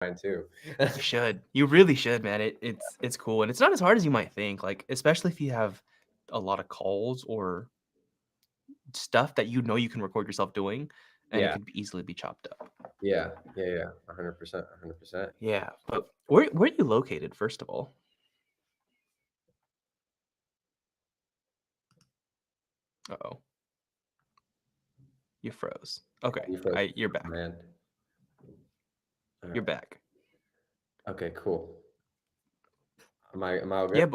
mine too. You should. You really should, man. It's cool, and it's not as hard as you might think. Like, especially if you have a lot of calls or stuff that you know you can record yourself doing, and it Yeah, could easily be chopped up. yeah, 100%, 100%. Yeah, but where are you located, first of all? Uh-oh, you froze. Okay, You froze you're on back. my end. All You're right. back. Okay, cool. Am I all good?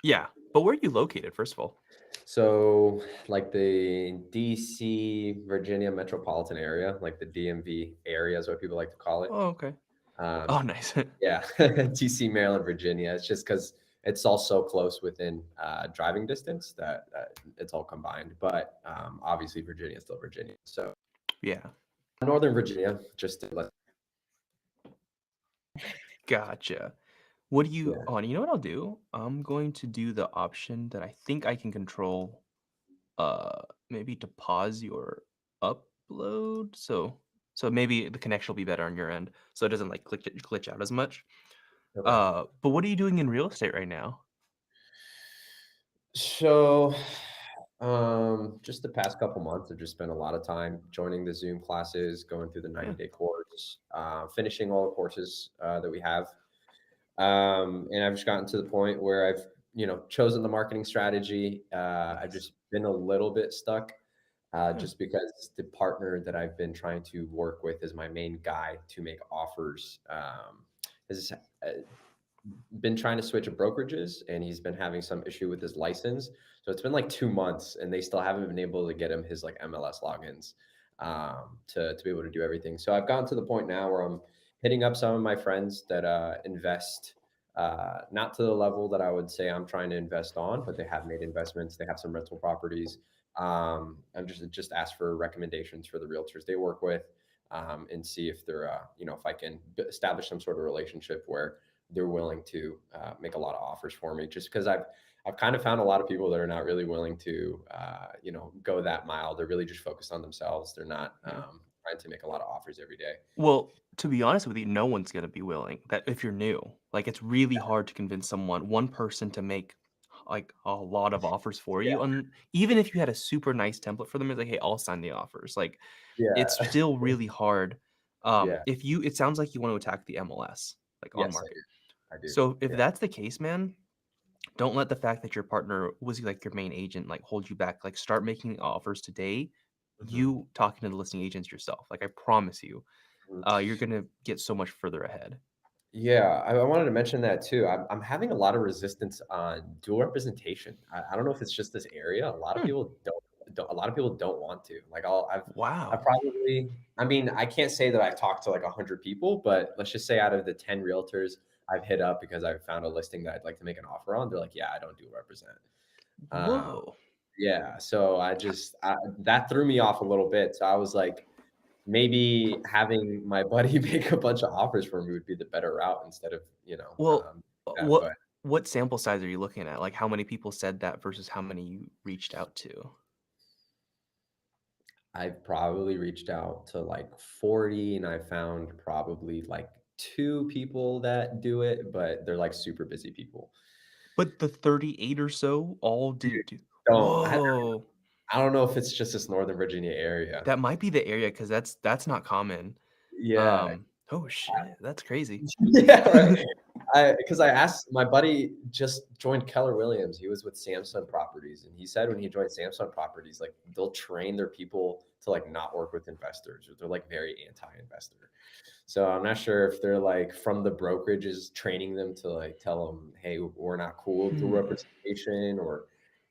Yeah, but where are you located, first of all? So, like the DC, Virginia metropolitan area, like the DMV area is what people like to call it. Oh, okay. Um, Oh, nice. yeah, DC, Maryland, Virginia. It's just because it's all so close within driving distance that it's all combined. But obviously, Virginia is still Virginia. So, Yeah, Northern Virginia, just to let, gotcha. What do you yeah. oh, and you know what I'll do? I'm going to do the option that I think I can control, maybe to pause your upload, so maybe the connection will be better on your end, so it doesn't, like, glitch out as much. Okay. But what are you doing in real estate right now? So, just the past couple months, I've just spent a lot of time joining the Zoom classes, going through the Yeah. 90-day course, finishing all the courses that we have. And I've just gotten to the point where I've, chosen the marketing strategy. I've Nice. just been a little bit stuck, Yeah. just because the partner that I've been trying to work with is my main guy to make offers. Has been trying to switch brokerages, and he's been having some issue with his license. So it's been like 2 months, and they still haven't been able to get him his like MLS logins to be able to do everything. So I've gotten to the point now where I'm hitting up some of my friends that invest, not to the level that I would say I'm trying to invest on, but they have made investments. They have some rental properties. I'm just ask for recommendations for the realtors they work with, and see if they're, if I can establish some sort of relationship where they're willing to make a lot of offers for me. Just because I've kind of found a lot of people that are not really willing to, go that mile. They're really just focused on themselves. They're not Yeah. trying to make a lot of offers every day. Well, to be honest with you, no one's gonna be willing that if you're new. Like, it's really hard to convince one person to make, like, a lot of offers for Yeah, you, and even if you had a super nice template for them, it's like, "Hey, I'll sign the offers." Like, it's yeah, still really hard. yeah. If you it sounds like you want to attack the MLS, like, on Yes, I market. do. I do. So, if Yeah. that's the case, man, don't let the fact that your partner was, like, your main agent, like, hold you back. Like, start making offers today, Mhm. you talking to the listing agents yourself. Like, I promise you, Mhm. you're gonna get so much further ahead. Yeah, I wanted to mention that too. I'm having a lot of resistance on dual representation. I don't know if it's just this area. Hmm, A lot of people don't want to. Like I've wow. probably, I mean, I can't say that I've talked to like 100 people, but let's just say out of the 10 realtors I've hit up because I've found a listing that I'd like to make an offer on, they're like, yeah, I don't dual represent. Um, Whoa. yeah, so that threw me off a little bit. So I was like, maybe having my buddy make a bunch of offers for me would be the better route instead of, Well, that, what but what sample size are you looking at? Like, how many people said that versus how many you reached out to? I've probably reached out to like 40 and I found probably like 2 people that do it, but they're like super busy people. But the 38 or so all Dude, didn't do. don't Whoa. I don't know if it's just this Northern Virginia area. That might be the area because that's not common. Yeah. Oh shit, that's crazy. Yeah, right. Because I asked my buddy just joined Keller Williams. He was with Samsung Properties, and he said when he joined Samsung Properties, like they'll train their people to like not work with investors, or they're like very anti-investor. So I'm not sure if they're like from the brokerages training them to like tell them, hey, we're not cool with dual Hmm. representation, or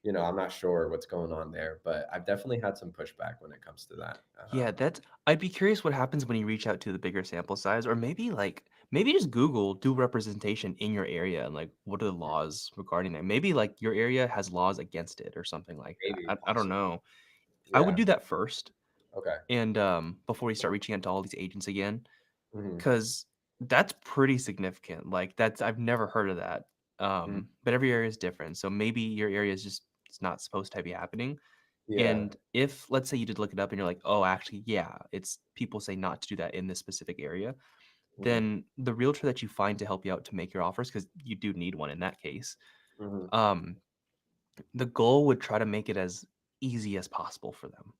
I'm not sure what's going on there. But I've definitely had some pushback when it comes to that. Yeah, that's I'd be curious what happens when you reach out to the bigger sample size, or maybe just Google do representation in your area and like what are the laws regarding that? Maybe like your area has laws against it or something like that. Maybe I don't possibly. know. I would Yeah. do that first Okay. and before you start reaching out to all these agents again, Hmm. because that's pretty significant. Like that's I've never heard of that. Hmm. But every area is different. So maybe your area is just it's not supposed to be happening. Yeah. And if let's say you did look it up and you're like, "Oh, actually, yeah, it's people say not to do that in this specific area." Mhm. then the realtor that you find to help you out to make your offers, because you do need one in that case, Mhm. um, the goal would try to make it as easy as possible for them.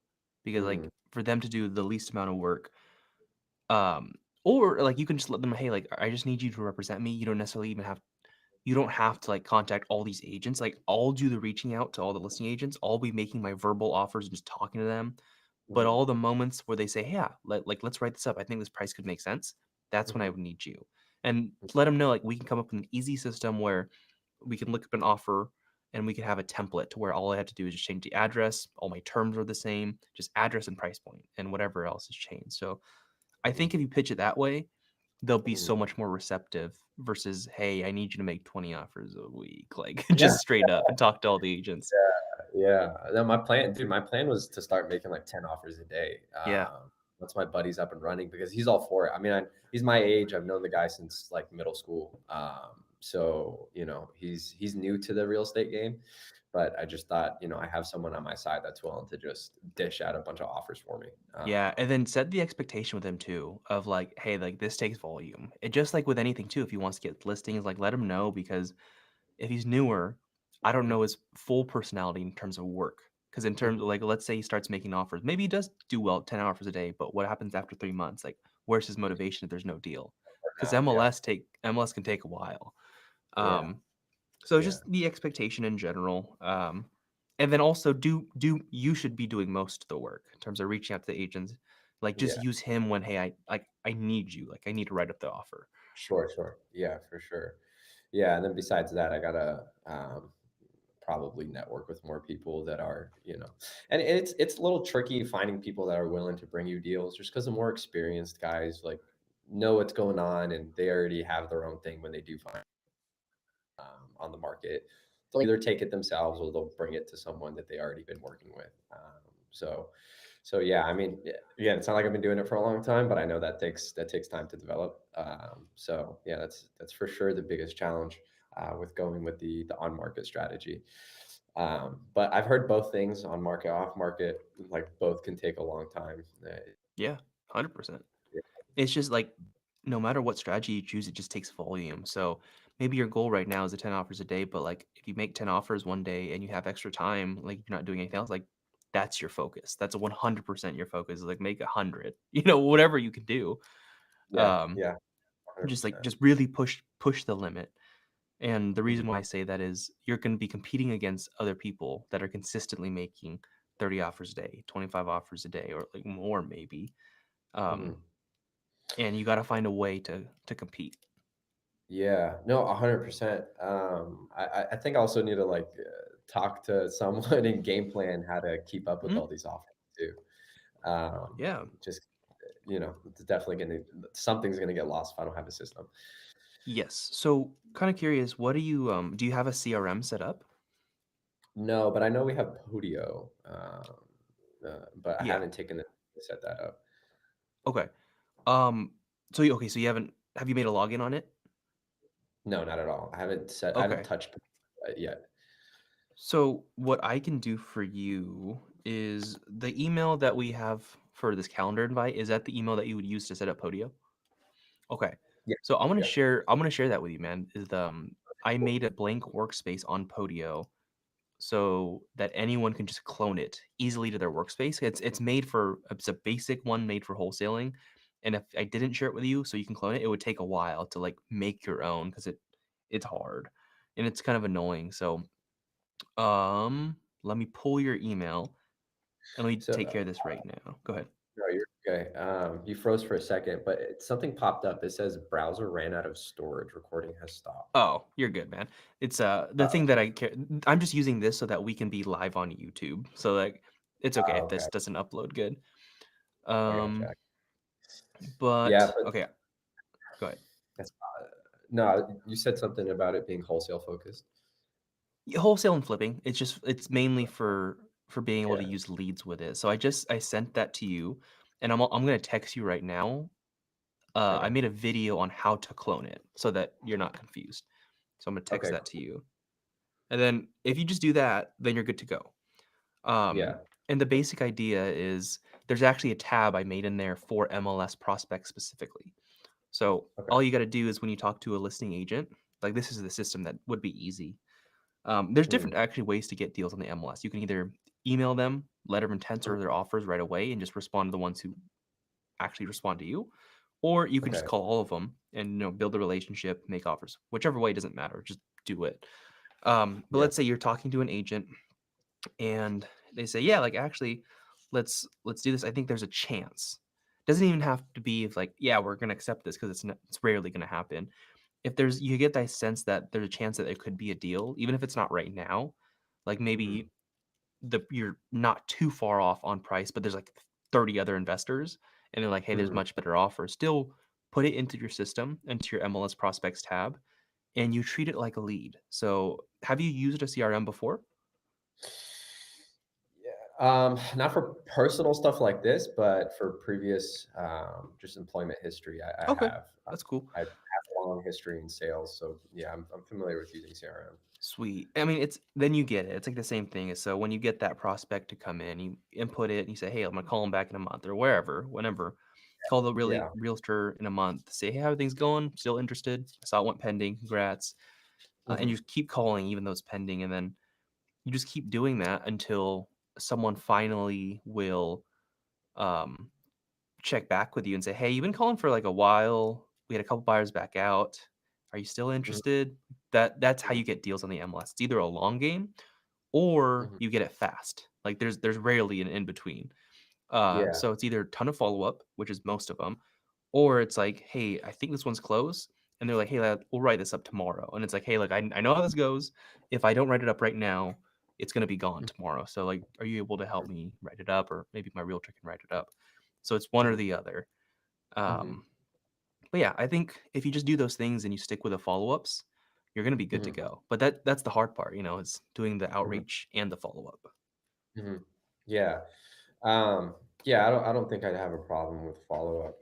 Because, Mhm. like, for them to do the least amount of work, um, or, like, you can just let them, "Hey, like, I just need you to represent me." You don't have to, like, contact all these agents, like, I'll do the reaching out to all the listing agents, I'll be making my verbal offers and just talking to them, but Mhm. all the moments where they say, "Hey, yeah, let's write this up, I think this price could make sense," that's when I Mhm. would need you. And let them know, like, we can come up with an easy system where we can look up an offer and we can have a template to where all I have to do is just change the address, all my terms are the same, just address and price point, and whatever else is changed. So, I Mhm. think if you pitch it that way, they'll be Mhm. so much more receptive versus, "Hey, I need you to make 20 offers a week," like, Yeah. just straight up and talk to all the agents. Yeah. No, my plan was to start making like 10 offers a day. Yeah. Once my buddy's up and running because he's all for it. I mean, he's my age. I've known the guy since like middle school. So he's new to the real estate game, but I just thought, I have someone on my side that's willing to just dish out a bunch of offers for me. Yeah, and then set the expectation with him too of like, "Hey, like, this takes volume." It just like with anything too, if he wants to get listings, like, let him know because if he's newer, I don't know Mhm. his full personality in terms of work. Because in terms of Mhm. like, let's say he starts making offers, maybe he does do well, 10 offers a day, but what happens after 3 months? Like, where's his motivation if there's no deal? Because Yeah. MLS can take a while. Yeah. Um, so Yeah. just the expectation in general. And then also do you should be doing most of the work in terms of reaching out to the agents. Like just Yeah. use him when, hey, I need you. Like I need to write up the offer. Sure. Sure. Yeah, for sure. Yeah. And then besides that, I gotta probably network with more people that are, and it's a little tricky finding people that are willing to bring you deals just because the more experienced guys like know what's going on and they already have their own thing when they do find on the market. They'll either take it themselves or they'll bring it to someone that they already been working with. So yeah, I mean, yeah, it's not like I've been doing it for a long time, but I know that takes time to develop. So yeah, that's for sure the biggest challenge with going with the on market strategy. But I've heard both things on market, off market, like both can take a long time. Yeah, 100%. Yeah, It's just like no matter what strategy you choose, it just takes volume. So maybe your goal right now is a 10 offers a day, but like if you make 10 offers one day and you have extra time, like you're not doing anything else, like that's your focus. That's a 100% your focus. Like make 100, whatever you can do. yeah, Um, yeah, 100%. just really push the limit. And the reason Mhm. why I say that is you're going to be competing against other people that are consistently making 30 offers a day, 25 offers a day, or like more maybe. Um, Mhm. and you got to find a way to compete. Yeah, no, 100%. I think I also need to like talk to someone and game plan how to keep up with Mhm. all these offers too. Yeah. Just it's definitely something's gonna get lost if I don't have a system. Yes. So kind of curious, what do you have a CRM set up? No, but I know we have Podio, but I Yeah. haven't taken it to set that up. Okay. Okay, so you haven't have you made a login on it? No, not at all. I haven't Okay. touched it yet. So what I can do for you is the email that we have for this calendar invite, is that the email that you would use to set up Podio? Okay. Yeah, So yeah. I'm gonna share that with you, man. I made a blank workspace on Podio so that anyone can just clone it easily to their workspace. It's a basic one made for wholesaling. And if I didn't share it with you so you can clone it, it would take a while to like make your own because it's hard and it's kind of annoying. So let me pull your email and let me So take care of this right now. Go ahead. no, you're okay. You froze for a second, but something popped up. It says browser ran out of storage. Recording has stopped. Oh, you're good, man. It's the Uh, thing that I care. I'm just using this so that we can be live on YouTube. So like it's okay if okay, this doesn't upload good. I gotcha. Um, Yeah, but but okay, go ahead. that's no. You said something about it being wholesale focused. Yeah, wholesale and flipping. It's mainly for being able to Yeah. use leads with it. So I sent that to you, and I'm gonna text you right now. I Okay. made a video on how to clone it so that you're not confused. So I'm gonna text Okay. that to you, and then if you just do that, then you're good to go. Yeah. And the basic idea is there's actually a tab I made in there for MLS prospects specifically. So Okay. all you got to do is when you talk to a listing agent, like this is the system that would be easy. There's Mm, different actually ways to get deals on the MLS. You can either email them letter of intents mhm, or their offers right away and just respond to the ones who actually respond to you, or you can just okay. call all of them and build a relationship, make offers. Whichever way doesn't matter. Just do it. But Yeah. let's say you're talking to an agent and they say, "Yeah, like actually, let's do this. I think there's a chance." Doesn't even have to be like, "Yeah, we're gonna accept this," because it's rarely gonna happen. If there's you get that sense that there's a chance that it could be a deal, even if it's not right now, like Mhm, maybe you're not too far off on price, but there's like 30 other investors and they're like, "Hey, there's mhm. much better offers." Still put it into your system, into your MLS prospects tab, and you treat it like a lead. So, have you used a CRM before? Yeah, not for personal stuff like this, but for previous, just employment history, I Okay, have. that's cool. I have a long history in sales, so yeah, I'm familiar with using CRM. Sweet. I mean, it's then you get it. It's like the same thing. So when you get that prospect to come in, you input it and you say, "Hey, I'm gonna call them back in a month or wherever, whenever." Call the Yeah. realtor in a month. Say, "Hey, how are things going? Still interested? I saw it went pending. Congrats." And you Mhm, just keep calling even though it's pending, and then you just keep doing that until someone finally will um, check back with you and say, "Hey, you've been calling for like a while. We had a couple buyers back out. Are you still mhm, interested?" That's how mhm, you get deals on the MLS. It's either a long game or mhm. you get it fast. Like there's rarely an in between. Yeah. So it's either a ton of follow up, which is most of them, or it's like, "Hey, I think this one's close." And they're like, "Hey, lad, we'll write this up tomorrow." And it's like, "Hey, look, I know how this goes. If I don't write it up right now, it's gonna be gone Mhm, tomorrow. So like, are you able to help me write it up, or maybe my realtor can write it up?" So it's one or mhm, the other. mhm, Um, but yeah, I think if you just do those things and you stick with the follow ups, you're gonna be good to mhm, go. But that's the hard part, is doing the mhm, outreach and the follow up. mhm. Yeah. Um, yeah, I don't think I'd have a problem with follow-up.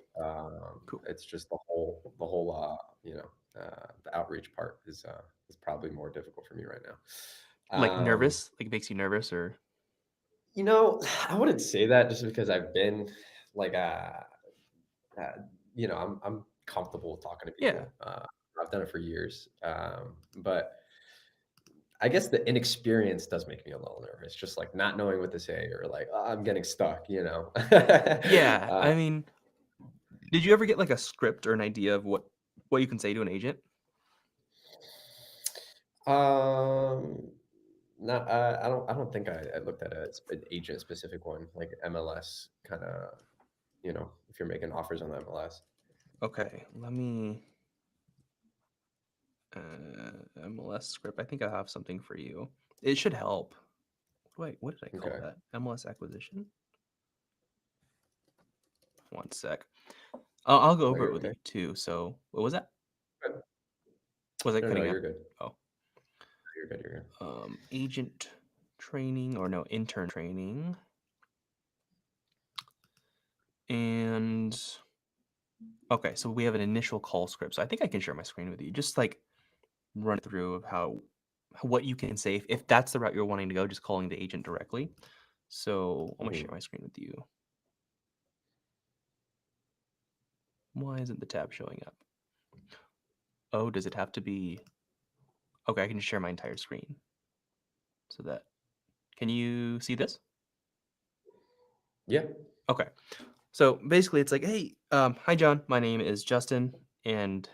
Cool. It's just the whole, the outreach part is probably more difficult for me right now. Like nervous, like it makes you nervous, or I wouldn't say that just because I've been like, uh, I'm comfortable with talking to yeah, people. I've done it for years. But I guess the inexperience does make me a little nervous, just like not knowing what to say or like, "Oh, I'm getting stuck, you know? yeah. Uh, I mean, did you ever get like a script or an idea of what you can say to an agent? um, no, I don't think I looked at an agent specific one, like MLS kinda, if you're making offers on the MLS. Okay, let me MLS script. I think I have something for you. It should help. Wait, what did I call Okay. that? MLS acquisition? One sec. I'll go No, over it you're with okay. you too. So, what was that? Good. Was I No, no, cutting you're out? good. Oh, You're good, you're good. agent training or no intern training, and okay, so we have an initial call script. So I think I can share my screen with you. Just like run through of what you can say if that's the route you're wanting to go. Just calling the agent directly. So I'm gonna Mhm. share my screen with you. Why isn't the tab showing up? Oh, does it have to be? Okay, I can just share my entire screen. So that can you see this? Yeah. Okay. So basically, it's like, hey, hi John, my name is Justin, and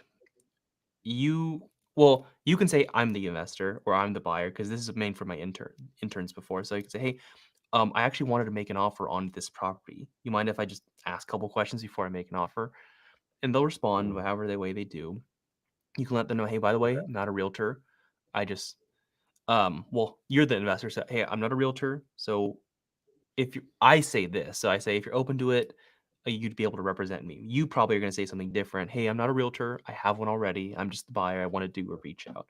you, well, you can say I'm the investor or I'm the buyer because this is made for my interns before. So you can say, hey, I actually wanted to make an offer on this property. You mind if I just ask a couple questions before I make an offer? And they'll respond Mhm. however the way they do. You can let them know, hey, by the way, not a realtor. I just well, you're the investor, so hey, I'm not a realtor, so if you I say this, so I say, "If you're open to it, you'd be able to represent me." You probably are gonna say something different, "Hey, I'm not a realtor, I have one already, I'm just the buyer, I wanna do a reach out."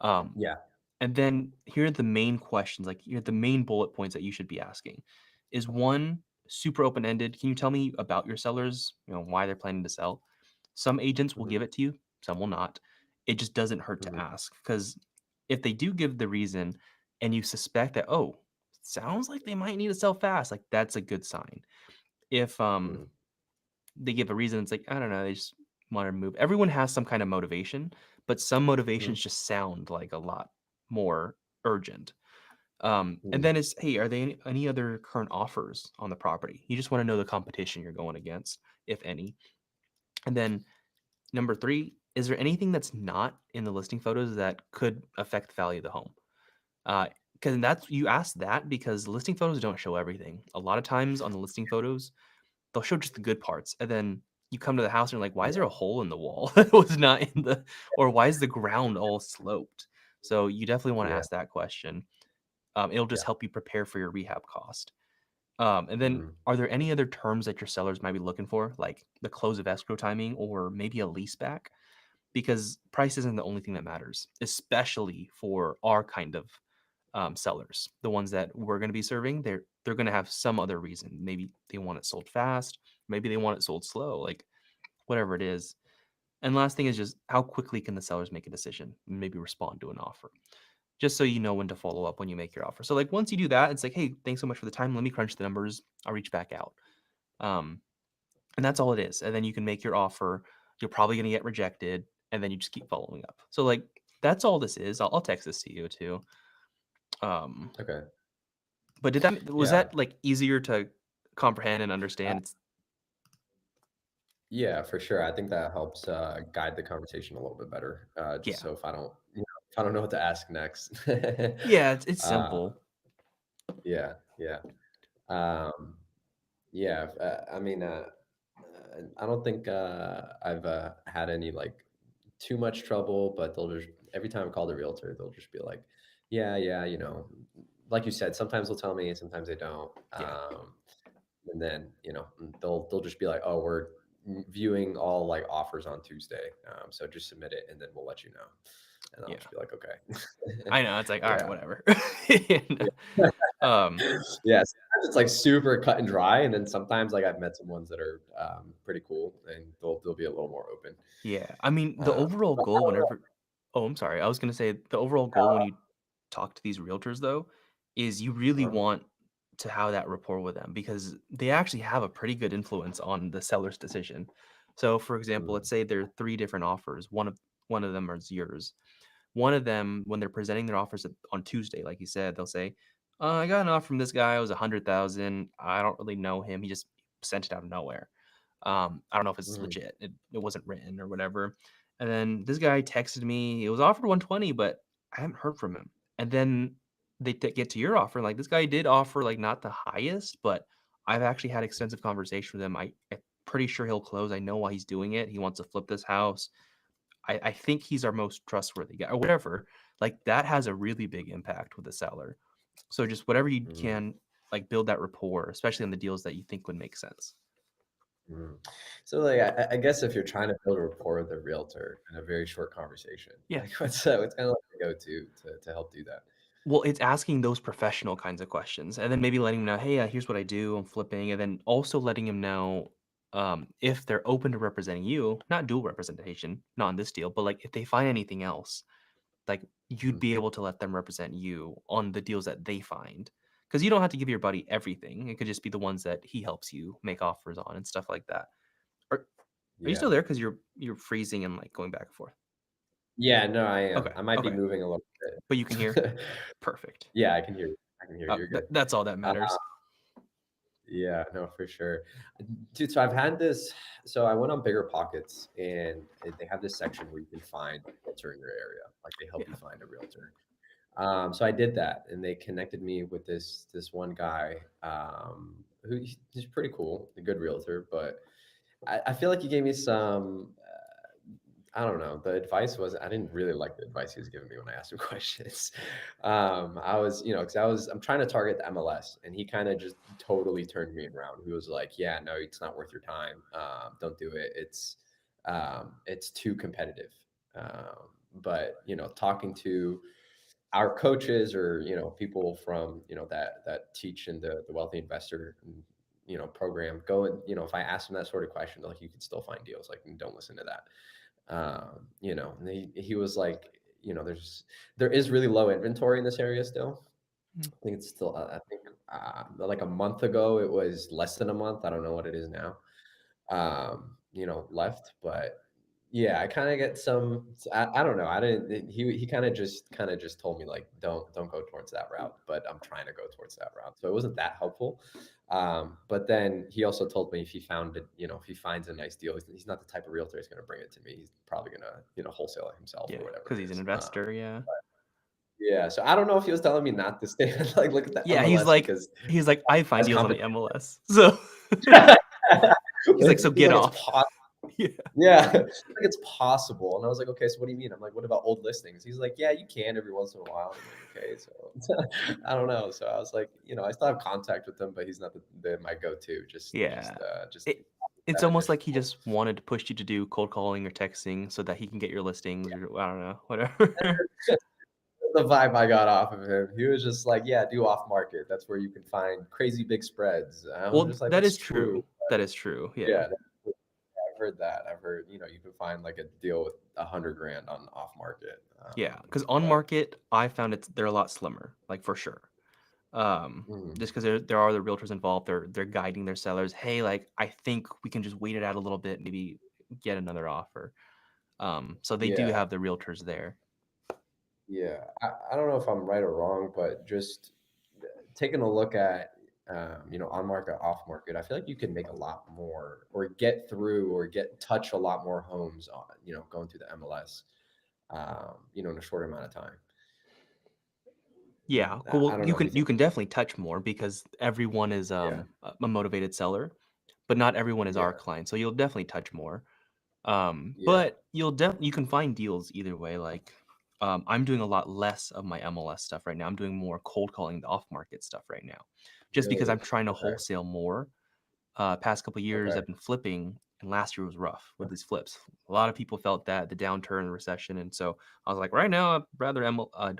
Um, Yeah. and then here are the main questions, like, here are the main bullet points that you should be asking. Is 1 super open-ended? Can you tell me about your sellers, why they're planning to sell? Some agents will Mhm. give it to you, some will not. It just doesn't hurt to Mhm. ask because if they do give the reason and you suspect that, "Oh, sounds like they might need to sell fast," that's a good sign. If, Mhm. they give a reason, it's like, I don't know, wanted to move. Everyone has some kind of motivation, but some Mhm. motivations just sound like a lot more urgent. And Mm. then is, hey, are there any other current offers on the property? You just want to know the competition you're going against, if any. And then number three, is there anything that's not in the listing photos that could affect the value of the home? Because that's you ask that because listing photos don't show everything. A lot of times on the listing photos, they'll show just the good parts, and then you come to the house and you're like, "Why is there Yeah, a hole in the wall that was not in the or why is the ground all sloped?" So you definitely wanna yeah, ask that question. It'll just yeah. help you prepare for your rehab cost. And then Mhm. are there any other terms that your sellers might be looking for, like the close of escrow timing or maybe a lease back? Because price isn't the only thing that matters, especially for our kind of sellers, the ones that we're going to be serving. They're going to have some other reason. Maybe they want it sold fast. Maybe they want it sold slow. Like whatever it is. And last thing is just how quickly can the sellers make a decision and maybe respond to an offer, just so you know when to follow up when you make your offer. So like once you do that, it's like, hey, thanks so much for the time. Let me crunch the numbers. I'll reach back out. Um, and that's all it is. And then you can make your offer. You're probably going to get rejected, and then you just keep following up. So like that's all this is. I'll text this to you too. Um, Okay. but did that was Yeah. that like easier to comprehend and understand? It's Yeah, for sure. I think that helps guide the conversation a little bit better. Just yeah, so if I don't, if I don't know what to ask next. yeah. It's uh, simple. yeah, yeah, um, yeah. I mean, I don't think I've had any like too much trouble, but they'll just every time I call the realtor, they'll just be like, "Yeah, yeah, like you said, sometimes they'll tell me, sometimes they don't." Yeah, And then they'll just be like, "Oh, we're viewing all like offers on Tuesday, so just submit it, and then we'll let you know." And I'll yeah. just be like, "Okay." I know. It's like all right, Yeah. whatever. Yeah. And, um, Yeah, sometimes it's like super cut and dry, and then sometimes like I've met some ones that are pretty cool, and they'll be a little more open. yeah. I mean, the Uh, overall but goal whenever oh, I'm sorry. I was gonna say the overall goal when you talk to these realtors though, is you really uh, want to have that rapport with them because they actually have a pretty good influence on the seller's decision. So for example, let's mm, say there are three different offers. One of them is yours. One of them, when they're presenting their offers on Tuesday, like you said, they'll say, I got an offer from this guy. It was 100,000. I don't really know him. He just sent it out of nowhere. I don't know if it's mm, legit. It wasn't written or whatever. And then this guy texted me. It was offered 120, but I haven't heard from him. And then they get to your offer. Like this guy did offer like not the highest, but I've actually had extensive conversation with him. I'm pretty sure he'll close. I know why he's doing it. He wants to flip this house. I think he's our most trustworthy guy or whatever. Like that has a really big impact with the seller. So just whatever you mm, can like build that rapport, especially on the deals that you think would make sense. mm. So like I guess if you're trying to build a rapport with a realtor in a very short conversation, Yeah. like what's kind of like the go-to to help do that? Well, it's asking those professional kinds of questions and then maybe letting them know, hey, here's what I do. I'm flipping. And then also letting them know if they're open to representing you, not dual representation, not in this deal, but like if they find anything else, like you'd Mhm. be able to let them represent you on the deals that they find. Because you don't have to give your buddy everything. It could just be the ones that he helps you make offers on and stuff like that. Are you still Yeah. there? Because you're freezing and like going back and forth. Yeah, no, I am. Okay. I might be Okay. moving a little But you can hear? bit. Perfect. Yeah, I can hear you. I can hear you. You're good. That's all that Uh, matters. yeah, no, for sure. Dude, so I've had this so I went on Bigger Pockets, and they have this section where you can find a realtor in your area. Like, they help you Yeah. find a realtor. So I did that, and they connected me with this one guy, who he's pretty cool, a good realtor, but I feel like he gave me some I don't know. The advice was I didn't really like the advice he was giving me when I asked him questions. I was, because I'm trying to target the MLS, and he kind of just totally turned me around. He was like, "Yeah, no, it's not worth your time. Don't do it. It's too competitive." But talking to our coaches, or people from that teach in the wealthy investor program, go and if I ask them that sort of question, like, you can still find deals. Like, don't listen to that. And he was like, there is really low inventory in this area still. Mm. I think it's still, I think, like a month ago, it was less than a month. I don't know what it is now, left, but Yeah, I kinda get some I don't know, I didn't he kinda just told me, like, "Don't go towards that route," but I'm trying to go towards that route, so it wasn't that helpful, but then he also told me if he found it if he finds a nice deal, he's not the type of realtor that's gonna bring it to me, he's probably gonna, wholesale it himself Yeah, or whatever because it he's an is, investor, yeah. yeah, so I don't know if he was telling me not to stay like, look at the Yeah, MLS because he's like, "I find as deals on the competition. MLS." So he's like, "So He's get like, "It's off." possible." Yeah. Yeah, he's like, "It's possible," and I was like, "Okay, so what do you mean?" I'm like, "What about old listings?" He's like, "Yeah, you can every once in a while." I'm like, "Okay," so I don't know. So I was like, I still have contact with him, but he's not my go-to. Yeah. Just It it's that almost initial like he push. just wanted to push you to do cold calling or texting so that he can get your listings or I don't know, whatever. The vibe I got off of him. He was just like, "Yeah, do off market. That's where you can find crazy big spreads." And I was Well, just like, that "That's is true." true. That is true, yeah. Yeah, I've heard that. I've heard, you can find like a deal with 100 grand on off market. Yeah, because on But market, I found they're a lot slimmer, like, for sure. mhm, Just because there are the realtors involved, they're guiding their sellers, "Hey, like, I think we can just wait it out a little bit, maybe get another offer." So they do yeah. have the realtors there. Yeah, I don't know if I'm right or wrong, but just taking a look at on market, off market, I feel like you can make a lot more or get through or touch a lot more homes on going through the MLS in a short amount of time. Yeah, cool. I Well, don't you know. Do can you you think? can definitely touch more because everyone is Yeah, a motivated seller, but not everyone is our yeah, client. So you'll definitely touch more. yeah. But you can find deals either way. Like I'm doing a lot less of my MLS stuff right now. I'm doing more cold calling the off market stuff right now, just because Really? I'm trying to Okay. wholesale more. Past couple years, Okay. I've been flipping, and last year was rough with these flips. A lot of people felt that the downturn and recession, and so I was like, right now, I'd rather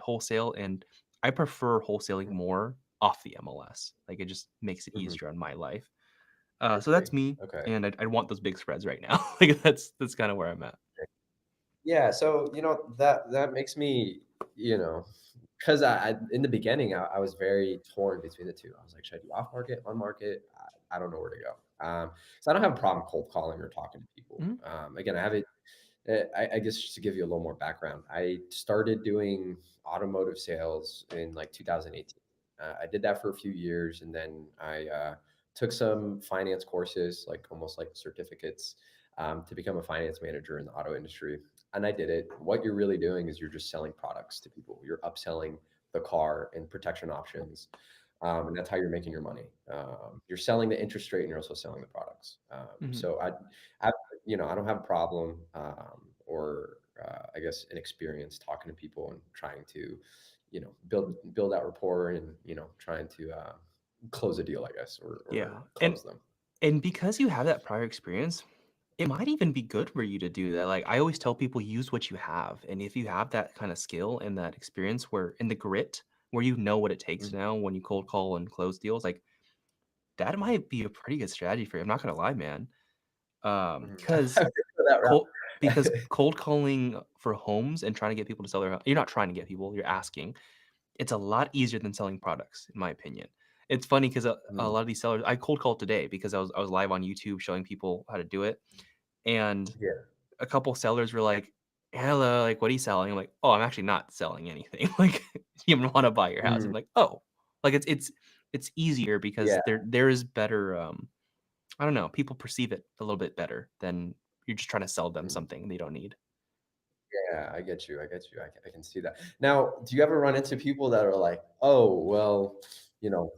wholesale, and I prefer wholesaling more off the MLS. Like it just makes it Mm-hmm. easier on my life. I So see. that's me, Okay. and I want those big spreads right now. Like that's kind of where I'm at. Yeah, so that makes me, because I in the beginning I was very torn between the two. I was like, should I do off market, on market? I don't know where to go. So I don't have a problem cold calling or talking to people. Mhm. Again, I have it. I guess just to give you a little more background, I started doing automotive sales in like 2018. I did that for a few years, and then I took some finance courses, like almost like certificates, to become a finance manager in the auto industry. And I did it. What you're really doing is you're just selling products to people. You're upselling the car and protection options, and that's how you're making your money. You're selling the interest rate, and you're also selling the products. Mhm. So I I don't have a problem or I guess an experience talking to people and trying to, build that rapport and trying to close a deal, I guess, or Yeah, close them. and because you have that prior experience, it might even be good for you to do that. Like I always tell people, use what you have, and if you have that kind of skill and that experience, where in the grit, where you know what it takes Mhm, now when you cold call and close deals, like that might be a pretty good strategy for you. I'm not gonna lie, man. mhm. Because I've been to that cold route. because cold calling for homes and trying to get people to sell their home, you're not trying to get people, you're asking. It's a lot easier than selling products, in my opinion. It's funny because a Mm, lot of these sellers, I cold called today because I was live on YouTube showing people how to do it, and yeah. a couple sellers were like, "Hello, like, what are you selling?" I'm like, "Oh, I'm actually not selling anything." Like, you want to buy your house? I'm Mm, like, "Oh," like it's easier because yeah. there is better. I don't know. People perceive it a little bit better than you're just trying to sell them Mm. something they don't need. Yeah, I get you. I get you. I can see that. Now, do you ever run into people that are like, "Oh, well,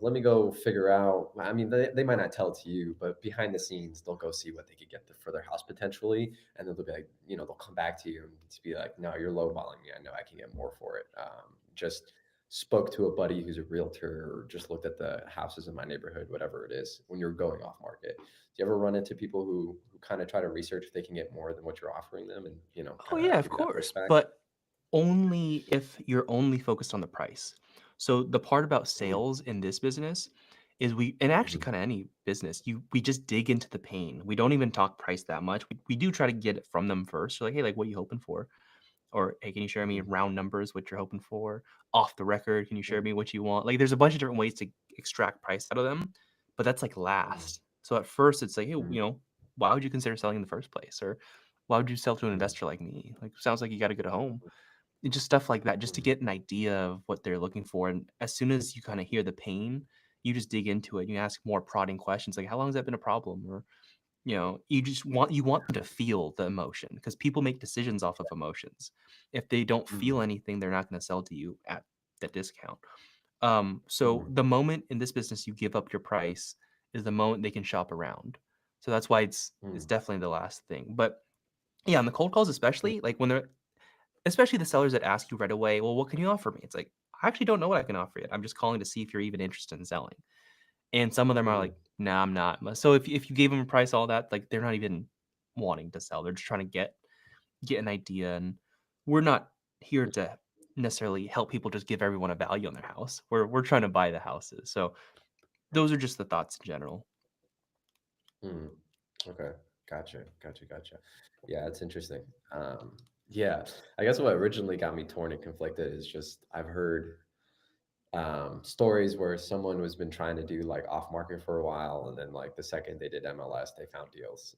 let me go figure out." I mean, they might not tell it to you, but behind the scenes, they'll go see what they could get for their house potentially, and then they'll be like, they'll come back to you and to be like, "No, you're lowballing me. I know I can get more for it." Just spoke to a buddy who's a realtor, or just looked at the houses in my neighborhood, whatever it is. When you're going off market, do you ever run into people who kind of try to research if they can get more than what you're offering them, and Oh kind yeah, of of give you that course, pushback? but only if you're only focused on the price. So the part about Mm, sales in this business is and actually mhm, kind of any business, we just dig into the pain. We don't even talk price that much. We do try to get it from them first. So like, hey, like what are you hoping for? Or hey, can you share me mhm, round numbers what you're hoping for? Off the record, can you mm, share me what you want? Like there's a bunch of different ways to extract price out of them, but that's like mhm, last. So at first it's like, hey, mhm, why would you consider selling in the first place? Or Why would you sell to an Mm, investor like me? Like, sounds like you got a good home. And just stuff like that, just to mm, get an idea of what they're looking for. And as soon as you kind of hear the pain, you just dig into it. You ask more prodding questions like, how long has that been a problem? Or, you want them to feel the emotion because people make decisions off of emotions. If they don't feel mm, anything, they're not going to sell to you at the discount. So mm, the moment in this business you give up your price is the moment they can shop around. So that's why it's mm, definitely the last thing. But yeah, on the cold calls, mm, especially like when they're especially the sellers that ask you right away, well, what can you offer me? It's like, I actually don't know what I can offer yet. I'm just calling to see if you're even interested in selling. And some of them are mm, like, nah, I'm not. So if you gave them a price, all that, like they're not even wanting to sell. They're just trying to get an idea. And we're not here to necessarily help people just give everyone a value on their house. We're trying to buy the houses. So those are just the thoughts in general. mm. Okay. Gotcha. Yeah, that's interesting. Yeah, I guess what originally got me torn and conflicted is just I've heard stories where someone was been trying to do like off market for a while, and then like the second they did MLS, they found deals,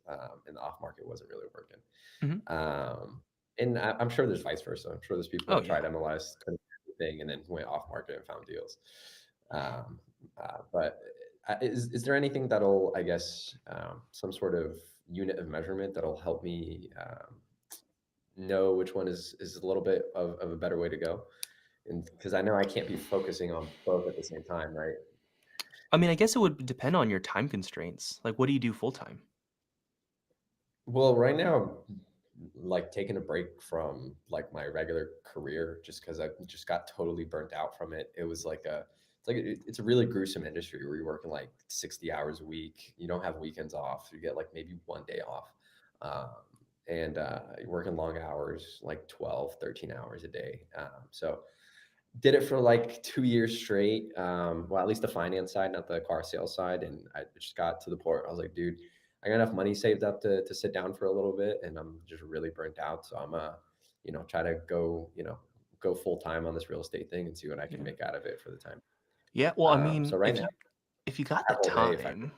and the off market wasn't really working. Mhm. Um, and I'm sure there's vice versa. I'm sure there's people Oh that yeah. tried MLS, couldn't do anything, and then went off market and found deals. Um, but is there anything that'll, I guess, some sort of unit of measurement that'll help me know which one is a little bit of a better way to go? And because I know I can't be focusing on both at the same time, right? I mean, I guess it would depend on your time constraints. Like, what do you do full time? Well, right now, like taking a break from like my regular career just because I just got totally burnt out from it. It was like it's a really gruesome industry where you're working like 60 hours a week. You don't have weekends off. You get like maybe one day off. Um, and you're working long hours, like 12, 13 hours a day. So did it for like 2 years straight. Well, at least the finance side, not the car sales side. And I just got to the point where I was like, dude, I got enough money saved up to sit down for a little bit, and I'm just really burnt out. So I'm try to go full time on this real estate thing and see what I can Yeah. make out of it for the time. Yeah. Well, I So mean, right now if you I got the have all day. If I time,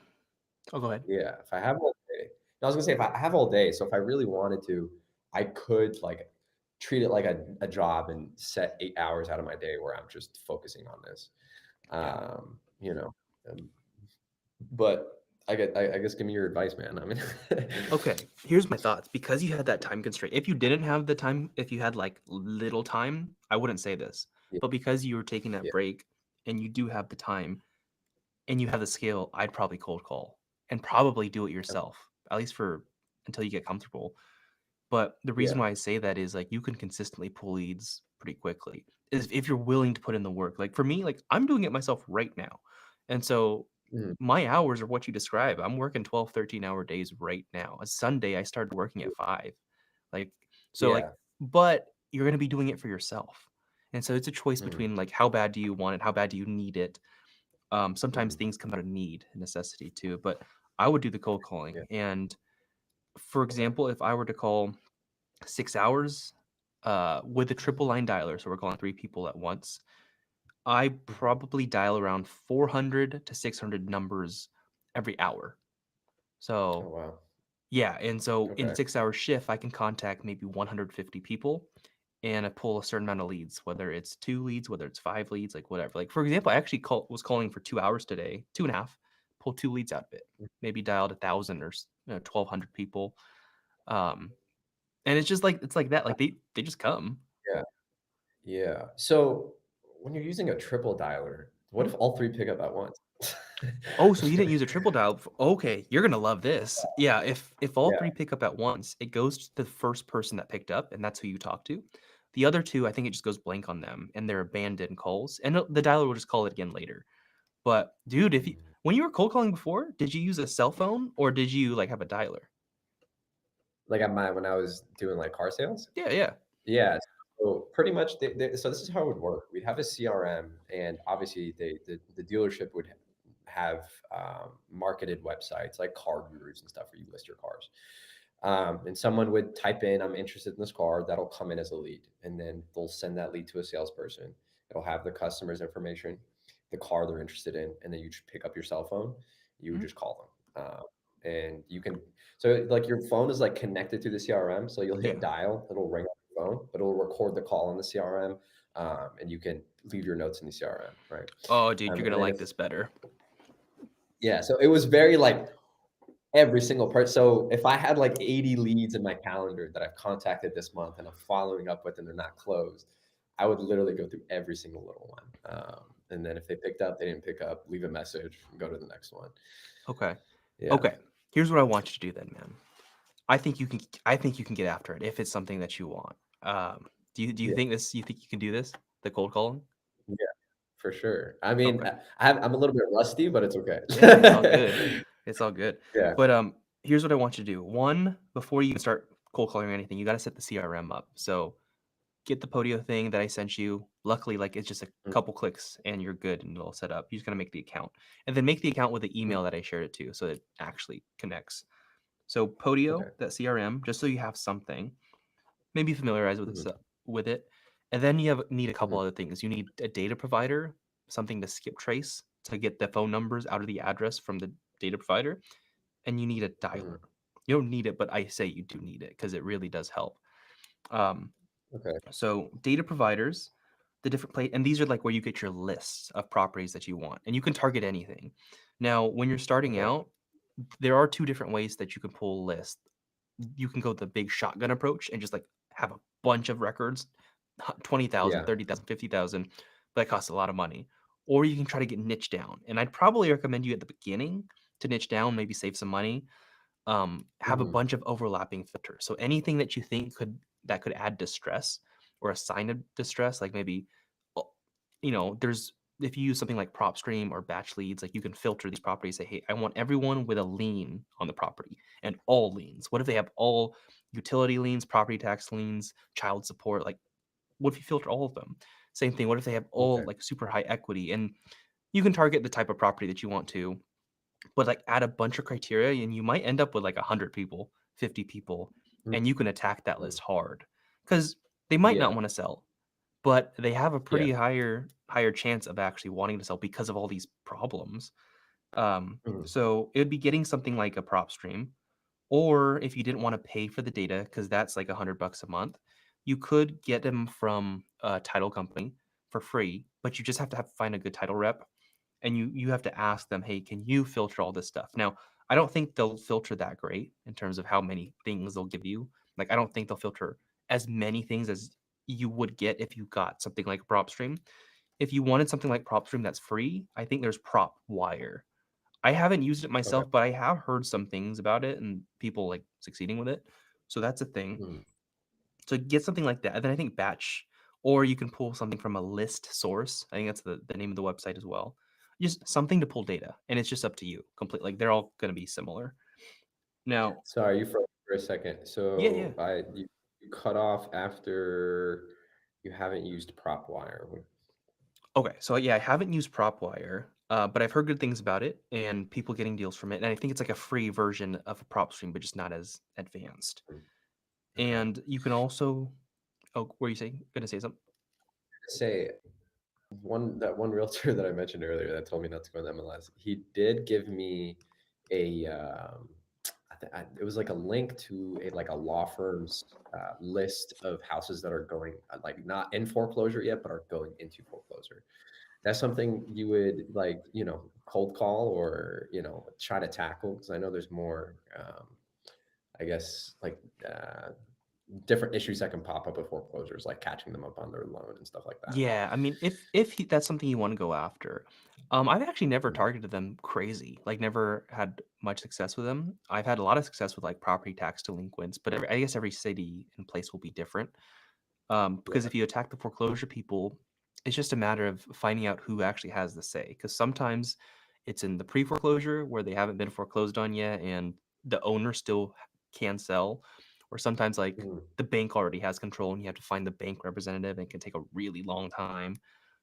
oh, go ahead. Yeah, if I have all day, I was gonna say if I have all day. So if I really wanted to, I could like treat it like a job and set 8 hours out of my day where I'm just focusing on this. Yeah. Um, you know, um, but I guess give me your advice, man. I mean, Okay, here's my thoughts. Because you had that time constraint, if you didn't have the time, if you had like little time, I wouldn't say this. yeah, But because you were taking that yeah, break and you do have the time and you have the skill, I'd probably cold call and probably do it okay, yourself, at least for until you get comfortable. But the reason yeah, why I say that is like you can consistently pull leads pretty quickly is if you're willing to put in the work. Like for me, like I'm doing it myself right now. And so mhm, my hours are what you describe. I'm working 12, 13-hour days right now. A Sunday I started working at 5. Like so like yeah, but you're going to be doing it for yourself. And so it's a choice mhm, between like how bad do you want it? How bad do you need it? Sometimes mhm, things come out of need and necessity too, but I would do the cold yeah, calling. And for okay, example, if I were to call 6 hours, with a triple line dialer, so we're calling 3 people at once. I mhm. probably dial around 400 to 600 numbers every hour. Oh So, wow, yeah, and so in a okay, 6-hour shift, I can contact maybe 150 people, and I pull a certain amount of leads, whether it's 2 leads, whether it's 5 leads, like, whatever. Like, for example, I actually was calling for 2 hours today, 2 and a half, pulled 2 leads out of it, mm, maybe dialed 1,000 or 1,200 people, um, and it's like that, like, they just come. yeah, yeah. So when you're using a triple dialer, what if all three pick up at once? Oh, so you didn't use a triple dial okay, you're gonna love this. Yeah, if all Yeah. 3 pick up at once, it goes to the first person that picked up, and that's who you talk to. The other 2, I think it just goes blank on them, and they're abandoned calls, and the dialer will just call it again later. But, dude, if you Mm. when you were cold calling before, did you use a cell phone, or did you, like, have a dialer? Like at my when I was doing like car sales? Yeah, yeah. Yeah, so pretty much so this is how it would work. We'd have a CRM, and obviously the dealership would have, marketed websites like Car Gurus and stuff where you list your cars. And someone would type in, "I'm interested in this car," that'll come in as a lead, and then they'll send that lead to a salesperson. It'll have the customer's information, the car they're interested in, and then you just pick up your cell phone, you would Mhm. just call them. and you can so like your phone is like connected to the CRM, so you'll hit Yeah. dial, it'll ring on your phone, but it'll record the call on the CRM, and you can leave your notes in the CRM, right? Oh, dude, you're And gonna then like if this better. yeah, so it was very like every single part. So if I had like 80 leads in my calendar that I've contacted this month and I'm following up with and they're not closed, I would literally go through every single little one. And then if they picked up, they didn't pick up, leave a message, and go to the next one. Okay. Yeah. Okay. Here's what I want you to do then, man. I think you can get after it if it's something that you want. Do you Yeah. think this you think you can do this? The cold calling? Yeah. For sure. I mean, Okay. I'm a little bit rusty, but it's okay. Yeah, it's all good. It's all good. Yeah. But here's what I want you to do. One, before you start cold calling or anything, you got to set the CRM up. So get the Podio thing that I sent you. Luckily, like it's just a Mm, couple clicks and you're good and it'll set up. You just gotta make the account. And then make the account with the mm, email that I shared it to so it actually connects. So Podio, okay. that CRM, just so you have something, maybe familiarize with Mhm, with it. And then you need a couple mhm, other things. You need a data provider, something to skip trace to get the phone numbers out of the address from the data provider, and you need a mhm. dialer. You don't need it, but I say you do need it because it really does help. Um, Okay. so data providers, the different play, and these are like where you get your lists of properties that you want, and you can target anything. Now, when you're starting Okay. out, there are two different ways that you can pull a list. You can go the big shotgun approach and just like have a bunch of records, 20,000, Yeah. 30,000, 50,000, but that costs a lot of money. Or you can try to get niche down. And I'd probably recommend you at the beginning to niche down, maybe save some money, have a Mhm. bunch of overlapping filters. So anything that you think could add distress or a sign of distress, like maybe, oh, there's if you use something like prop stream or batch leads, like you can filter these properties. Say, hey, I want everyone with a lien on the property and all liens. What if they have all utility liens, property tax liens, child support? Like, what if you filter all of them? Same thing. What if they have all Okay. like super high equity? And you can target the type of property that you want to, but, like, add a bunch of criteria, and you might end up with, like, 100 people, 50 people, Mm, and you can attack that mhm. list hard because they might not Yeah. wanna sell, but they have a Yeah. pretty higher chance of actually wanting to sell because of all these problems. Mhm. So it would be getting something like a prop stream, or if you didn't wanna pay for the data, because that's, like, $100 a month, you could get them from a title company for free, but you just have to find a good title rep and you have to ask them, "Hey, can you filter all this stuff?" Now, I don't think they'll filter that great in terms of how many things they'll give you. Like, I don't think they'll filter as many things as you would get if you got something like PropStream. If you wanted something like PropStream that's free, I think there's PropWire. I haven't used it Okay. myself, but I have heard some things about it and people like succeeding with it. So that's a thing. Mhm. So get something like that, and then I think batch, or you can pull something from a list source. I think that's the name of the website as well. Just something to pull data, and it's just up to you. Complete like they're all going to be similar. Now, Sorry, you froze for a second. yeah, yeah. So you cut off after you haven't used prop wire. Okay, so yeah, I haven't used PropWire, but I've heard good things about it and people getting deals from it. And I think it's like a free version of a prop stream, but just not as advanced. Okay. And you can also, oh, were you saying gonna say something? Say one realtor that I mentioned earlier that told me not to go in MLS. He did give me a it was like a link to a like a law firm's list of houses that are going like not in foreclosure yet, but are going into foreclosure. That's something you would like, cold call or, try to tackle because I know there's more, I guess, like different issues that can pop up with foreclosures, like catching them up on their loan and stuff like that. Yeah, I mean, if that's something you wanna go after, I've actually never Mm, targeted them crazy, like, never had much success with them. I've had a lot of success with, like, property tax delinquents, but I guess every city and place will be different. Because yeah. if you attack the foreclosure people, it's just a matter of finding out who actually has the say. Because sometimes it's in the pre-foreclosure where they haven't been foreclosed on yet, and the owner still can sell, or sometimes like Mm, the bank already has control, and you have to find the bank representative, and it can take a really long time.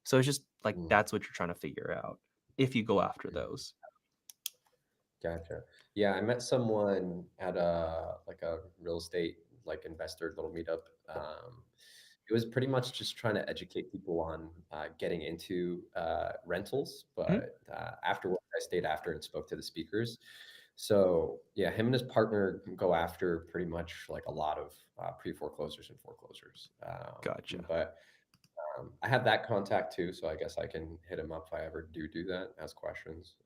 So it's just like mm, that's what you're trying to figure out if you go after mm. those. Gotcha. Yeah, I met someone at a like a real estate like investor little meetup. It was pretty much just trying to educate people on getting into rentals, Mhm. but afterwards I stayed after and spoke to the speakers. So yeah, him and his partner go after pretty much like a lot of pre foreclosures and foreclosures. Gotcha. But I have that contact too, so I guess I can hit him up if I ever do that. Ask questions,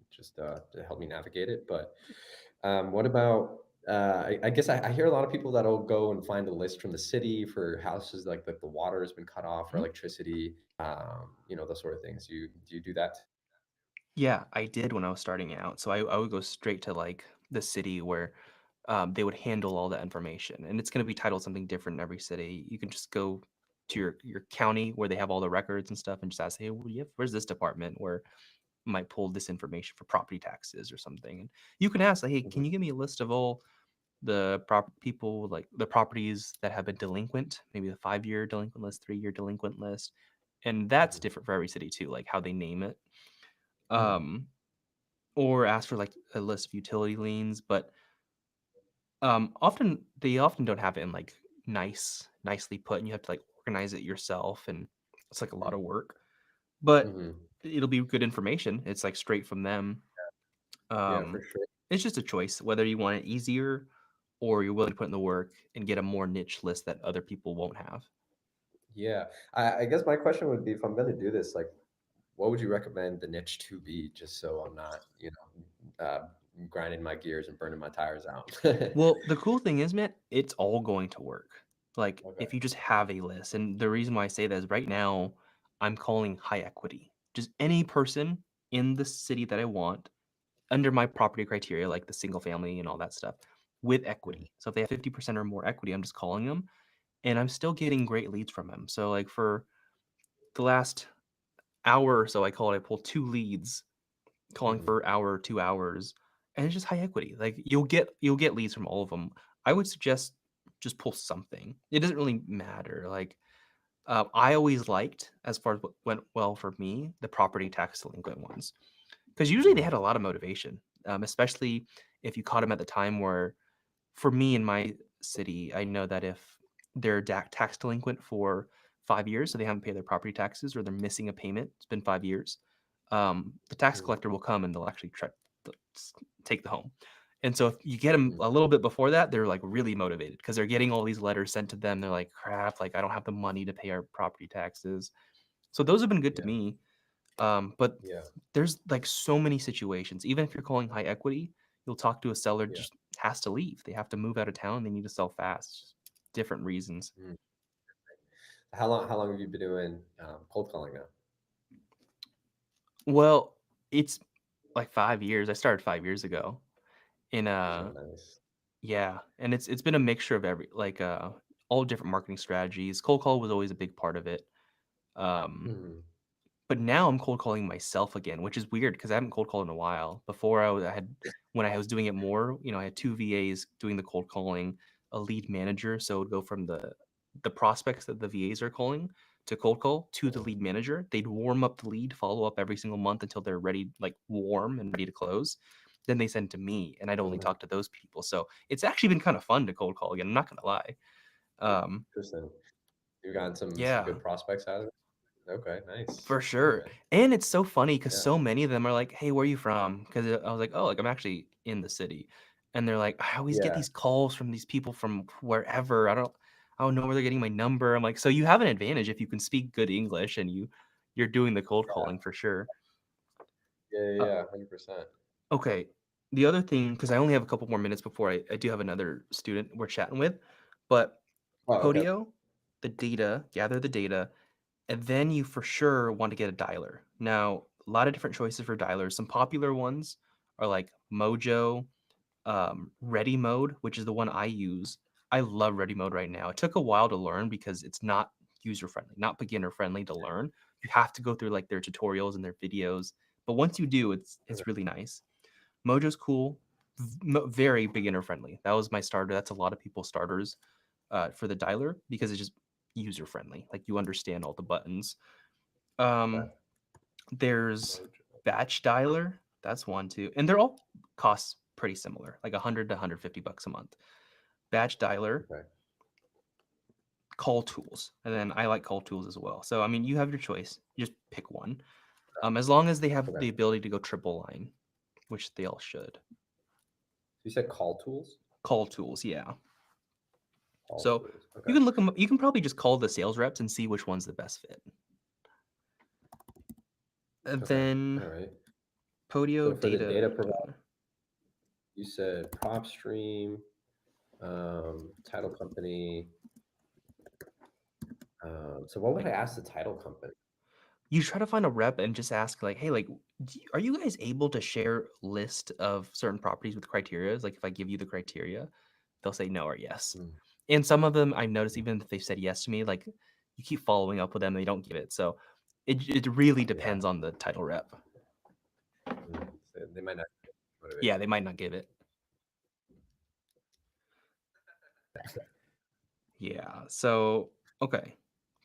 just to help me navigate it. But what about? I guess I hear a lot of people that'll go and find a list from the city for houses like the water has been cut off or Mhm. electricity. Those sort of things. Do you do that? Yeah, I did when I was starting out. So I would go straight to like the city where they would handle all that information, and it's going to be titled something different in every city. You can just go to your county where they have all the records and stuff, and just ask, "Hey, where's this department where might pull this information for property taxes or something?" And you can ask, like, "Hey, can Mhm, you give me a list of all the people like the properties that have been delinquent, maybe the 5-year delinquent list, 3-year delinquent list?" And that's mhm, different for every city too, like how they name it. mhm, Um, or ask for like a list of utility liens, but often they often don't have it in like nicely put, and you have to like organize it yourself, and it's like a lot of work. But mhm. it'll be good information. It's like straight from them. Yeah, for Um, sure. it's just a choice whether you want it easier or you're willing to put in the work and get a more niche list that other people won't have. Yeah. I guess my question would be if I'm gonna do this, like, what would you recommend the niche to be just so I'm not, grinding my gears and burning my tires out? Well, the cool thing is, man, it's all going to work. Like, Okay. if you just have a list, and the reason why I say that is right now, I'm calling high equity. Just any person in the city that I want under my property criteria, like the single family and all that stuff, with Mhm, equity. So if they have 50% or more equity, I'm just calling them and I'm still getting great leads from them. So, like, for the last hour or so, I pulled 2 leads calling mhm, for hour, 2 hours, and it's just high equity. Like, you'll get leads from all of them. I would suggest just pull something. It doesn't really matter. Like, I always liked, as far as what went well for me, the property tax delinquent ones, because usually they mhm, had a lot of motivation, especially if you caught them at the time where, for me in my city, I know that if they're tax delinquent for 5 years, so they haven't paid their property taxes or they're missing a payment, it's been 5 years, the tax mhm, collector will come and they'll actually try to take the home. And so if you get them mhm. a little bit before that, they're like really motivated because they're getting all these letters sent to them. They're like, crap, like I don't have the money to pay our property taxes. So those have been good to Yeah, me. But yeah, there's like so many situations. Even if you're calling high equity, you'll talk to a seller yeah. just has to leave. They have to move out of town. They need to sell fast. Different reasons. Mhm. How long have you been doing, cold calling now? Well, it's like 5 years. I started 5 years ago. In Oh, nice. Yeah, and it's been a mixture of all different marketing strategies. Cold call was always a big part of it. Um, Mhm, But now I'm cold calling myself again, which is weird because I haven't cold called in a while. Before I had when I was doing it more, I had 2 VAs doing the cold calling, a lead manager, so it would go from the prospects that the VAs are calling to cold call to the mhm, lead manager. They'd warm up the lead, follow up every single month until they're ready, like warm and ready to close. Then they send to me, and I'd only mhm. talk to those people. So it's actually been kind of fun to cold call again. I'm not gonna lie. Um, Interesting. You've gotten some yeah. good prospects out of it? Okay, nice. For Cool, sure, man. and it's so funny because Yeah, so many of them are like, "Hey, where are you from?" Because I was like, "Oh, like, I'm actually in the city," and they're like, "I always get yeah, these calls from these people from wherever. I don't know where they're getting my number." I'm like, "So you have an advantage if you can speak good English and you're doing the cold yeah, calling for sure." yeah, yeah, Uh, yeah, 100%. okay, the other thing, because I only have a couple more minutes before I do have another student we're chatting with, but Oh, okay. Podio, gather the data, and then you for sure want to get a dialer. Now, a lot of different choices for dialers. Some popular ones are like Mojo, Ready Mode, which is the one I use. I love Ready Mode right now. It took a while to learn because it's not user friendly, not beginner friendly to learn. You have to go through like their tutorials and their videos. But once you do, it's Okay. really nice. Mojo's cool, very beginner friendly. That was my starter. That's a lot of people's starters for the dialer because it's just user friendly. Like you understand all the buttons. Um, there's Mojo. batch dialer. That's one too, and they're all costs pretty similar, like 100 to 150 bucks a month. Batch dialer, Okay. call tools, and then I like call tools as well. So I mean, you have your choice. You just pick one, as long as they have Okay. the ability to go triple line, which they all should. You said call tools? Call tools, yeah. Call So tools. you Okay. can look them. You can probably just call the sales reps and see which one's the best fit. And Okay. then All right. Podio So for the data data provider, dialer. you said PropStream, title company. So what would I Like ask the title company? you try to find a rep and just ask like, hey, like, are you guys able to share list of certain properties with criteria? Like if I give you the criteria, they'll say no or yes. Mm, And some of them I've noticed even if they've said yes to me, like you keep following up with them, they don't give it. So it really yeah. depends on the title rep. So they might not be Yeah, motivated. they might not give it. Yeah. So, okay.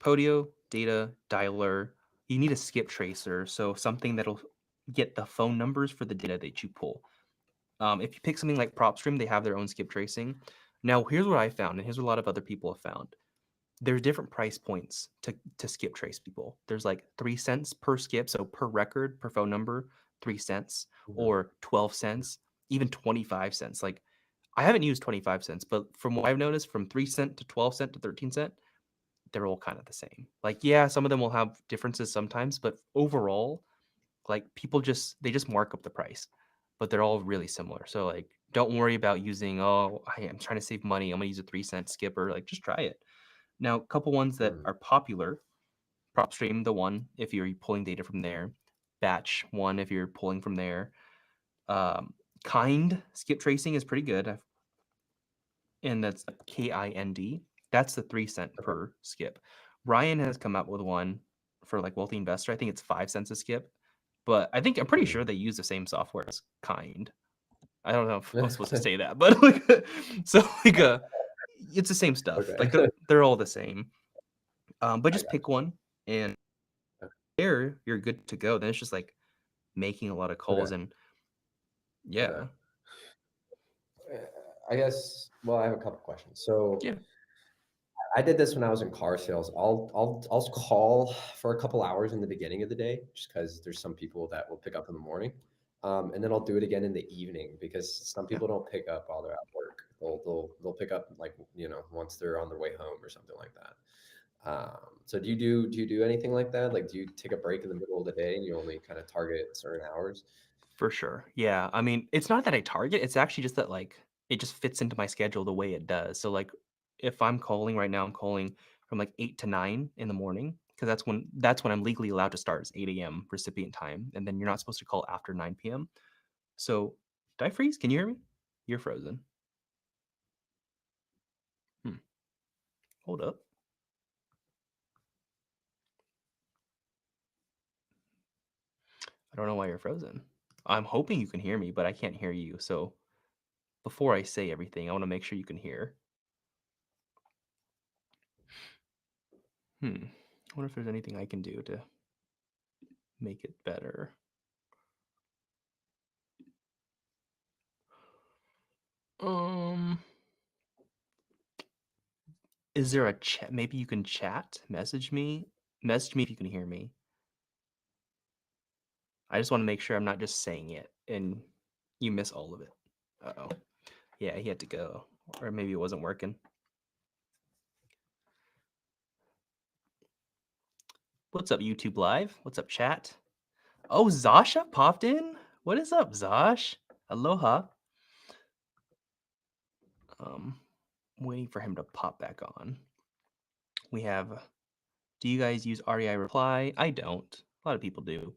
Podio, data, dialer. You need a skip tracer. So, something that'll get the phone numbers for the data that you pull. If you pick something like PropStream, they have their own skip tracing. Now, here's what I found, and here's what a lot of other people have found. There's different price points to skip trace people. There's like 3 cents per skip, so per record, per phone number, 3 cents, Mhm. or 12 cents, even 25 cents. Like I haven't used 25 cents, but from what I've noticed, from 3 cent to 12 cent to 13 cent, they're all kind of the same. Like, yeah, some of them will have differences sometimes, but overall, like people they just mark up the price, but they're all really similar. So like, don't worry about using, oh, I'm trying to save money. I'm gonna use a 3 cent skipper. Like, just try it. Now, a couple ones that Mm. are popular: PropStream, the one if you're pulling data from there; Batch one if you're pulling from there. Um, Kind skip tracing is pretty good, and that's KIND. That's the 3 cent Okay. per skip. Ryan has come up with one for like wealthy investor. I think it's 5 cents a skip, but I'm pretty Mhm. sure they use the same software as Kind. I don't know if I'm supposed to say that, but like, so like, it's the same stuff. Okay. Like they're all the same. But I just got pick one, and there you're good to go. Then it's just like making a lot of you. Okay. calls, and Okay. yeah, Uh, I guess. Well, I have a couple questions. So yeah, I did this when I was in car sales. I'll call for a couple hours in the beginning of the day, just because there's some people that will pick up in the morning, and then I'll do it again in the evening because some yeah, people don't pick up while they're at work. They'll pick up like once they're on their way home or something like that. So do you do anything like that? Like, do you take a break in the middle of the day and you only kind of target certain hours? for sure. Yeah, I mean, it's not that I target. It's actually just that like it just fits into my schedule the way it does. So like, if I'm calling right now, I'm calling from like 8 to 9 in the morning because that's when I'm legally allowed to start is 8 a.m. recipient time, and then you're not supposed to call after 9 p.m. So, did I freeze? Can you hear me? You're frozen. Hmm. Hold up. I don't know why you're frozen. I'm hoping you can hear me, but I can't hear you. So before I say everything, I want to make sure you can hear. I wonder if there's anything I can do to make it better. Um, is there a chat? Maybe you can chat, message me if you can hear me. I just want to make sure I'm not just saying it and you miss all of it. Uh-oh. Yeah, he had to go, or maybe it wasn't working. What's up, YouTube Live? What's up, chat? Oh, Zasha popped in. What is up, Zash? Aloha. Um, waiting for him to pop back on. We have, do you guys use REI Reply? I don't. A lot of people do.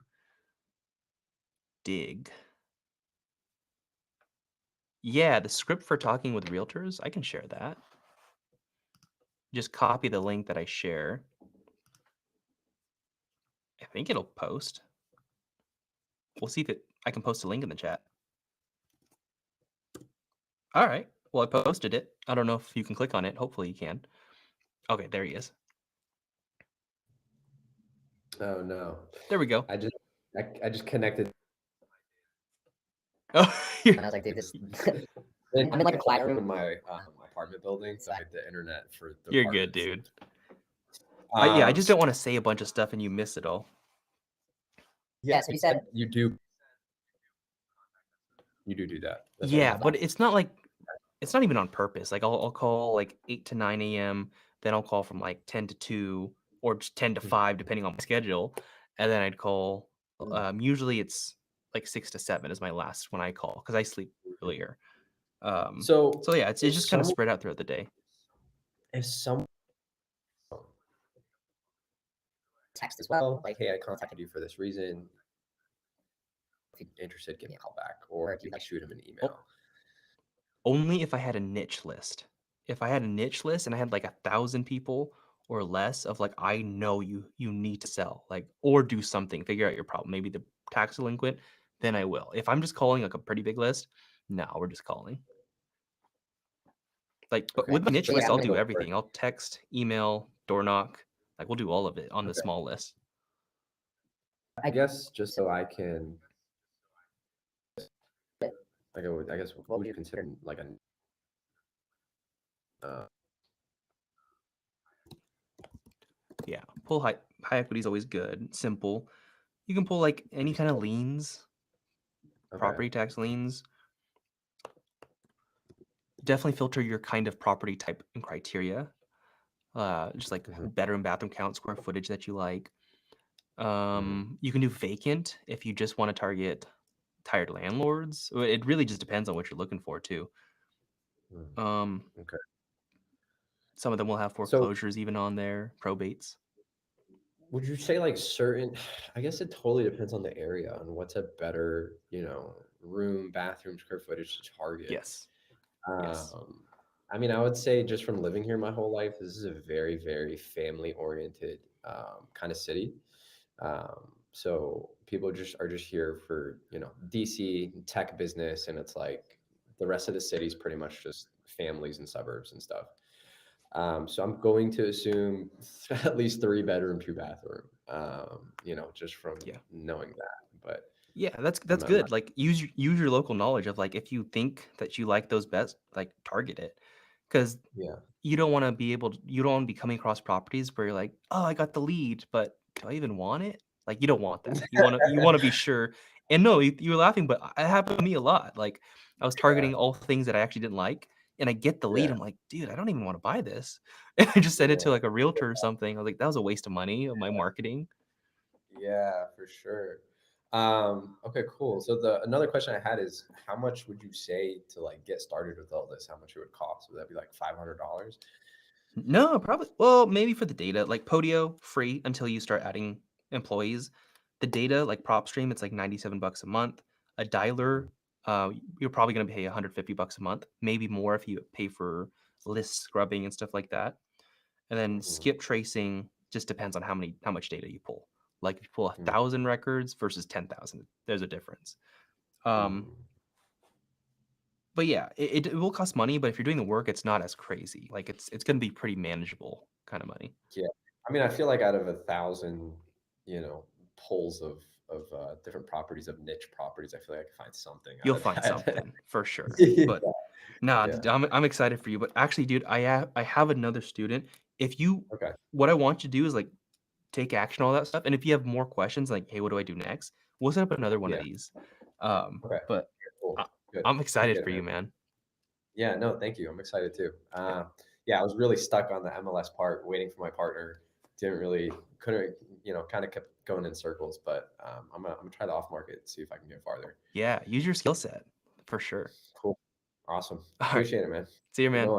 Dig. Yeah, the script for talking with realtors, I can share that. Just copy the link that I share. I think it'll post. We'll see if I can post a link in the chat. All right. Well, I posted it. I don't know if you can click on it. Hopefully you can. Okay, there he is. Oh no, There we go. I just I just connected. Oh, And I was like, dude, this. I'm I'm in like a quiet room. in my apartment building, so the internet for the you're good, apartments. dude. Yeah, I Um, just don't want to say a bunch of stuff and you miss it all. yeah, Yeah, so you said you do. You do that. That's why you Yeah, have but offers. it's not like it's not even on purpose. Like I'll call like 8 to 9 a.m., then I'll call from like 10 to 2 or just 10 to Mhm. 5 depending on my schedule, and then I'd call Mm. usually it's like 6 to 7 is my last when I call cuz I sleep Mhm. earlier. So So yeah, it's if just kind of someone spread out throughout the day. if someone text as well, like, "Hey, I contacted you for this reason. If you're interested, give me a call back," or do you, like, shoot him an O- email? Only if I had a niche list. If I had a niche list and I had like 1,000 people or less of like I know you need to sell, like or do something, figure out your problem, maybe the tax delinquent, then I will. If I'm just calling like a pretty big list, no, we're just calling. Like, but Okay. with my niche So, yeah, list, I'm I'll gonna do go for it. everything. I'll text, email, door knock, like we'll do all of it on the Okay. small list. I guess just so I can I guess, what would you consider, like, uh Yeah, pull high equity is always good, simple. You can pull like would any you kind of say liens, okay. property tax liens. Definitely filter your kind of property type and criteria. Just like Mhm, bedroom, bathroom count, square footage that you like. mhm, You can do vacant if you just want to target tired landlords. It really just depends on what you're looking for too. mm, Um, okay. some of them will have So, foreclosures even on there, probates. would you say, like, certain I guess it totally depends on the area, on what's a better, room, bathroom, square footage to target. Yes. Yes. Um, I mean, I would say just from living here my whole life, this is a very, very family-oriented, kinda city. So people just are just here for, DC tech business, and it's like the rest of the city is pretty much just families and suburbs and stuff. So I'm going to assume at least 3 bedroom, 2 bathroom, just from Yeah. knowing that. But Yeah, I'm that's not, I'm not good. Like use your local knowledge of like if you think that you like those best, like target it. Cuz yeah, you don't wanna be coming across properties where you're like, "Oh, I got the lead, but do I even want it?" Like, you don't want that. You wanna be sure. And no, you were laughing, but it happened to me a lot. Like, I was yeah, targeting all things that I actually didn't like, and I get the lead, yeah, I'm like, "Dude, I don't even wanna buy this." And I just sent it to, yeah. like, a realtor or something. I was like, "That was a waste of money of my marketing." Yeah, for sure. Okay, cool. So the another question I had is how much would you say to like get started with all this? How much it would cost? Would that be like $500? No, probably well, maybe for the data, like Podio, free until you start adding employees. The data, like PropStream, it's like 97 bucks a month. A Mhm, dialer, you're probably gonna pay 150 bucks a month, maybe more if you pay for list scrubbing and stuff like that. And then mhm, skip tracing just depends on how much data you pull. Like if you pull mm, 1,000 records versus 10,000, there's a difference. Um, mm. but yeah, it will cost money, but if you're doing the work, it's not as crazy. Like it's gonna be pretty manageable kind of money. Yeah. I mean, I feel like out of 1,000, you know, pulls of different properties of niche properties, I feel like I could find something out You'll of find that. something for sure. Yeah. But nah, Yeah. I'm excited for you. But actually, dude, I have another student. If you Okay. what I want you to do is like take action, all that stuff. And if you have more questions, like, hey, what do I do next? We'll set up another one of Yeah. these. Okay. But Cool. I, Good. I'm excited Appreciate it, for man. you, man. Yeah, no, thank you. I'm excited too. Yeah. Yeah, I was really stuck on the MLS part, waiting for my partner. Didn't really, couldn't, kind of kept going in circles. But I'm gonna try the off market, see if I can get farther. Yeah. Use your skill set for sure. Cool, awesome. All right. Appreciate it, man. See you, Have a good man. one.